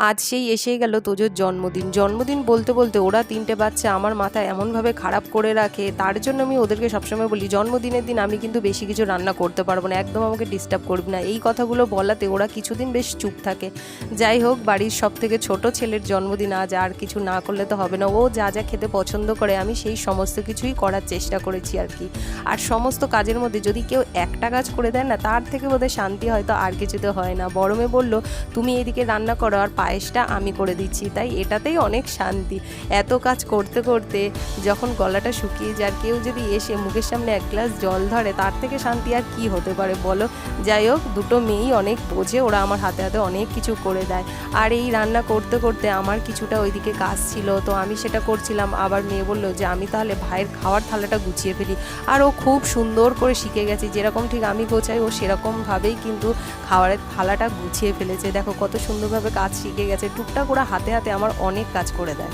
আজ সেই এসেই গেল তোজোর জন্মদিন বলতে বলতে ওরা 3টে বাচ্চা আমার মাথা এমনভাবে খারাপ করে রাখে। তার জন্য আমি ওদেরকে সবসময় বলি জন্মদিনের দিন আমি কিন্তু বেশি কিছু রান্না করতে পারবো না, একদম আমাকে ডিস্টার্ব করবি না। এই কথাগুলো বলাতে ওরা কিছুদিন বেশ চুপ থাকে। যাই হোক, বাড়ির সব থেকে ছোট ছেলের জন্মদিন আজ, আর কিছু না করলে তো হবে না। ও যা যা খেতে পছন্দ করে আমি সেই সমস্ত কিছুই করার চেষ্টা করেছি আর কি। আর সমস্ত কাজের মধ্যে যদি কেউ একটা কাজ করে দেয় না, তার থেকে বোধহয় শান্তি হয়তো আর কিছুতে হয় না। বড় মেয়ে বলল তুমি এদিকে রান্না করো আর পায়েসটা আমি করে দিচ্ছি, তাই এটাতেই অনেক শান্তি। এত কাজ করতে করতে যখন গলাটা শুকিয়ে যায়, কেউ যদি এসে মুখের সামনে এক গ্লাস জল ধরে, তার থেকে শান্তি আর কি হতে পারে বলো। যাই হোক, দুটো মেয়েই অনেক বোঝে, ওরা আমার হাতে হাতে অনেক কিছু করে দেয়। আর এই রান্না করতে করতে আমার কিছুটা ওইদিকে কাজ ছিল, তো আমি সেটা করছিলাম। আবার মেয়ে বললো যে আমি তাহলে ভাইয়ের খাওয়ার থালাটা গুছিয়ে ফেলি। আর ও খুব সুন্দর করে শিখে গেছে, যেরকম ঠিক আমি গোছাই ও সেরকমভাবেই কিন্তু খাবারের থালাটা গুছিয়ে ফেলেছে। দেখো কত সুন্দরভাবে কাজ শিখে গেছে, টুকটাক ওরা হাতে হাতে আমার অনেক কাজ করে দেয়।